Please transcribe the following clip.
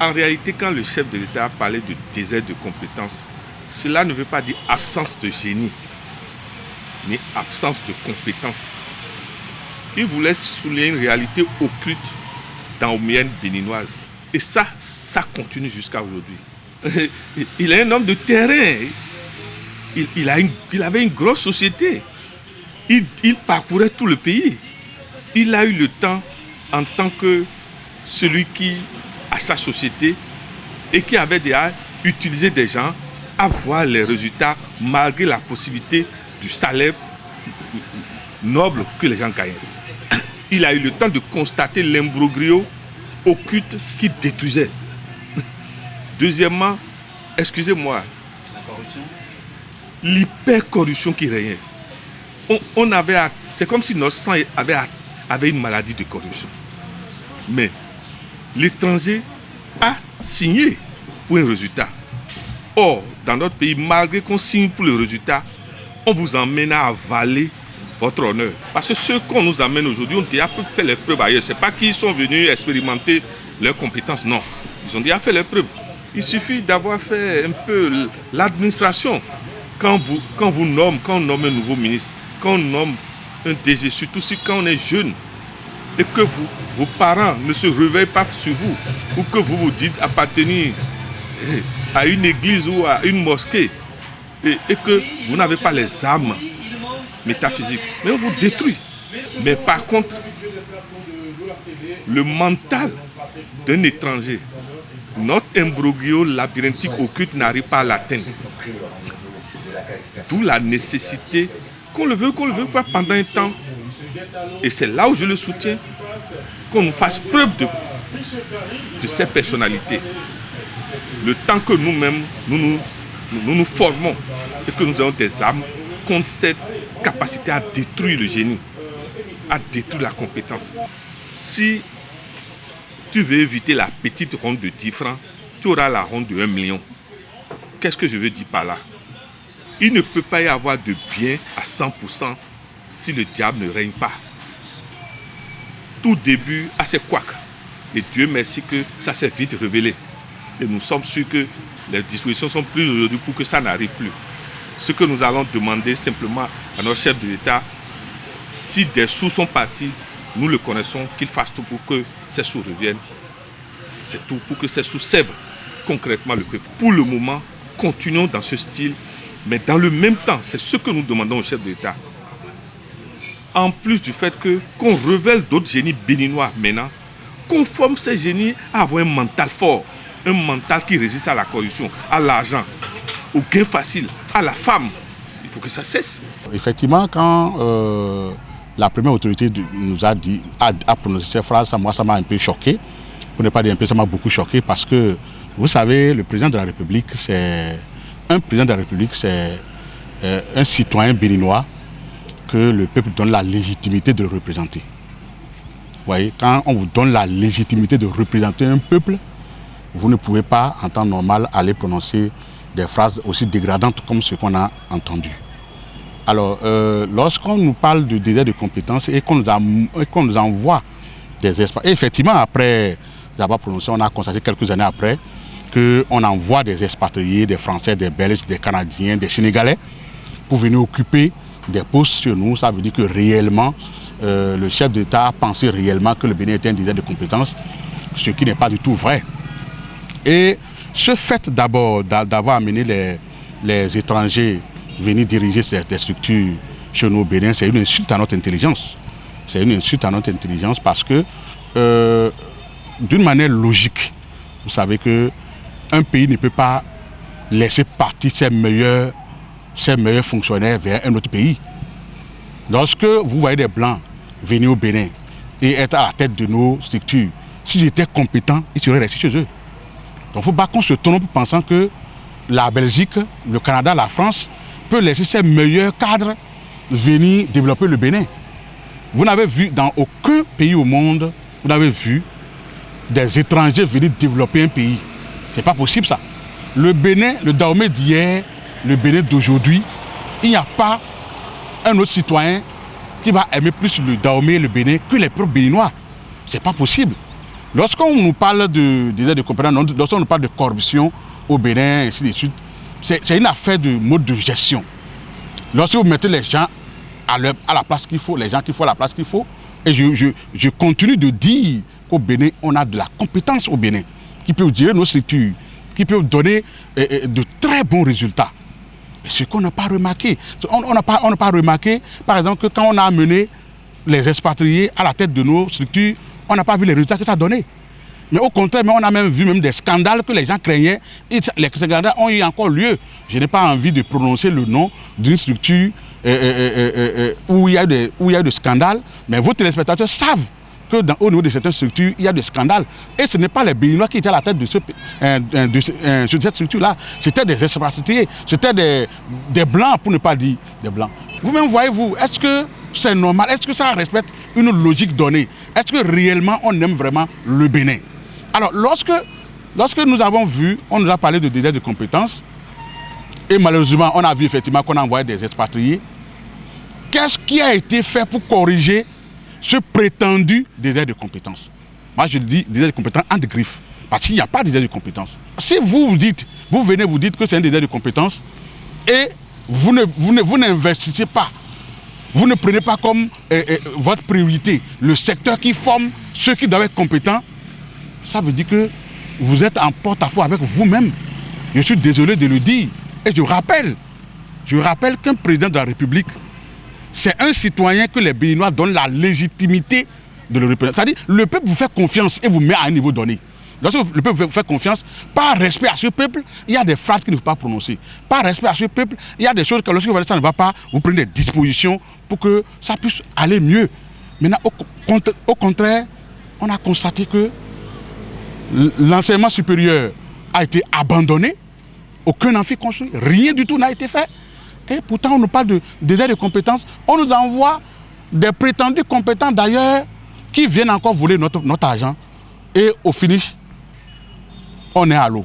En réalité, quand le chef de l'État a parlé de désert de compétences, cela ne veut pas dire absence de génie, mais absence de compétences. Il voulait souligner une réalité occulte dans l'Oméenne béninoise. Et ça continue jusqu'à aujourd'hui. Il est un homme de terrain. Il avait une grosse société. Il parcourait tout le pays. Il a eu le temps, en tant que celui qui a sa société et qui avait déjà utilisé des gens, à voir les résultats malgré la possibilité du salaire noble que les gens gagnaient. Il a eu le temps de constater l'imbroglio occulte qui détruisait. Deuxièmement, excusez-moi, l'hypercorruption qui régnait. C'est comme si notre sang avait une maladie de corruption. Mais l'étranger a signé pour un résultat. Or, dans notre pays, malgré qu'on signe pour le résultat, on vous emmène à avaler votre honneur. Parce que ceux qu'on nous amène aujourd'hui ont déjà fait les preuves ailleurs. Ce n'est pas qu'ils sont venus expérimenter leurs compétences, non. Ils ont déjà fait les preuves. Il suffit d'avoir fait un peu l'administration. Quand on nomme un nouveau ministre, quand on nomme un DG, surtout quand on est jeune, et que vos parents ne se réveillent pas sur vous, ou que vous vous dites appartenir à une église ou à une mosquée, et que vous n'avez pas les âmes métaphysiques, mais on vous détruit. Mais par contre, le mental d'un étranger, notre imbroglio labyrinthique occulte n'arrive pas à l'atteindre. D'où la nécessité, qu'on le veut pas, pendant un temps, et c'est là où je le soutiens, qu'on nous fasse preuve de ces personnalités. Le temps que nous-mêmes, nous formons et que nous avons des âmes contre cette capacité à détruire le génie, à détruire la compétence. Si tu veux éviter la petite ronde de 10 francs, tu auras la ronde de 1 million. Qu'est-ce que je veux dire par là? Il ne peut pas y avoir de bien à 100% si le diable ne règne pas. Tout début a ses couacs. Et Dieu merci que ça s'est vite révélé. Et nous sommes sûrs que les dispositions sont prises aujourd'hui pour que ça n'arrive plus. Ce que nous allons demander simplement à notre chef de l'État, si des sous sont partis, nous le connaissons, qu'il fasse tout pour que ces sous reviennent. C'est tout, pour que ces sous servent concrètement le peuple. Pour le moment, continuons dans ce style, mais dans le même temps, c'est ce que nous demandons au chef de l'État. En plus du fait qu'on révèle d'autres génies béninois maintenant, qu'on forme ces génies à avoir un mental fort, un mental qui résiste à la corruption, à l'argent, au gain facile, à la femme. Il faut que ça cesse. Effectivement, quand la première autorité nous a dit, a prononcé ces phrases, moi ça m'a un peu choqué. Pour ne pas dire un peu, ça m'a beaucoup choqué parce que, vous savez, le président de la République, c'est un citoyen béninois que le peuple donne la légitimité de le représenter. Vous voyez, quand on vous donne la légitimité de représenter un peuple, vous ne pouvez pas, en temps normal, aller prononcer des phrases aussi dégradantes comme ce qu'on a entendu. Alors, lorsqu'on nous parle de désert de compétences et qu'on nous envoie des espaces, effectivement, après avoir prononcé, on a constaté quelques années après qu'on envoie des expatriés, des Français, des Belges, des Canadiens, des Sénégalais pour venir occuper des postes chez nous. Ça veut dire que réellement, le chef d'État a pensé réellement que le Bénin était un désert de compétences, ce qui n'est pas du tout vrai. Et ce fait d'abord d'avoir amené les étrangers venir diriger des structures chez nous au Bénin, c'est une insulte à notre intelligence. C'est une insulte à notre intelligence parce que, d'une manière logique, vous savez qu'un pays ne peut pas laisser partir ses meilleurs fonctionnaires vers un autre pays. Lorsque vous voyez des Blancs venir au Bénin et être à la tête de nos structures, s'ils étaient compétents, ils seraient restés chez eux. Donc il ne faut pas qu'on se trompe pensant que la Belgique, le Canada, la France peut laisser ses meilleurs cadres venir développer le Bénin. Vous n'avez vu dans aucun pays au monde, vous n'avez vu des étrangers venir développer un pays. Ce n'est pas possible ça. Le Bénin, le Dahomey d'hier, le Bénin d'aujourd'hui, il n'y a pas un autre citoyen qui va aimer plus le Dahomey et le Bénin que les peuples béninois. Ce n'est pas possible. Lorsqu'on nous parle de désert de compétence, lorsqu'on nous parle de corruption au Bénin, et ainsi de suite, c'est une affaire de mode de gestion. Lorsque vous mettez les gens à la place qu'il faut, les gens qu'il faut à la place qu'il faut, et je continue de dire qu'au Bénin, on a de la compétence au Bénin, qui peut gérer nos structures, qui peut donner de très bons résultats. Et ce qu'on n'a pas remarqué, on n'a pas remarqué, par exemple, que quand on a amené les expatriés à la tête de nos structures, on n'a pas vu les résultats que ça a donné. Mais au contraire, on a même vu des scandales que les gens craignaient. Et les scandales ont eu encore lieu. Je n'ai pas envie de prononcer le nom d'une structure où il y a eu des scandales. Mais vos téléspectateurs savent qu'au niveau de certaines structures, il y a des scandales. Et ce n'est pas les Béninois qui étaient à la tête de cette structure-là. C'était des expatriés. C'était des Blancs, pour ne pas dire des Blancs. Vous-même, voyez-vous, est-ce que c'est normal? Est-ce que ça respecte une logique donnée? Est-ce que réellement on aime vraiment le Bénin? Alors, lorsque nous avons vu, on nous a parlé de désert de compétences, et malheureusement, on a vu effectivement qu'on a envoyé des expatriés. Qu'est-ce qui a été fait pour corriger ce prétendu désert de compétences? Moi, je dis désert de compétences entre griffes, parce qu'il n'y a pas de désert de compétences. Si vous venez vous dites que c'est un désert de compétences, et vous n'investissez pas, vous ne prenez pas comme votre priorité le secteur qui forme ceux qui doivent être compétents, ça veut dire que vous êtes en porte-à-faux avec vous-même. Je suis désolé de le dire. Et je rappelle qu'un président de la République, c'est un citoyen que les Béninois donnent la légitimité de le représenter. C'est-à-dire, le peuple vous fait confiance et vous met à un niveau donné. Lorsque le peuple vous fait confiance, par respect à ce peuple, il y a des phrases qu'il ne faut pas prononcer. Par respect à ce peuple, il y a des choses que lorsque ça ne va pas, vous prenez des dispositions pour que ça puisse aller mieux. Maintenant, au contraire, on a constaté que l'enseignement supérieur a été abandonné, aucun amphi construit, rien du tout n'a été fait. Et pourtant, on nous parle de désert de compétences. On nous envoie des prétendus compétents d'ailleurs qui viennent encore voler notre argent. Et au finish, on est à l'eau.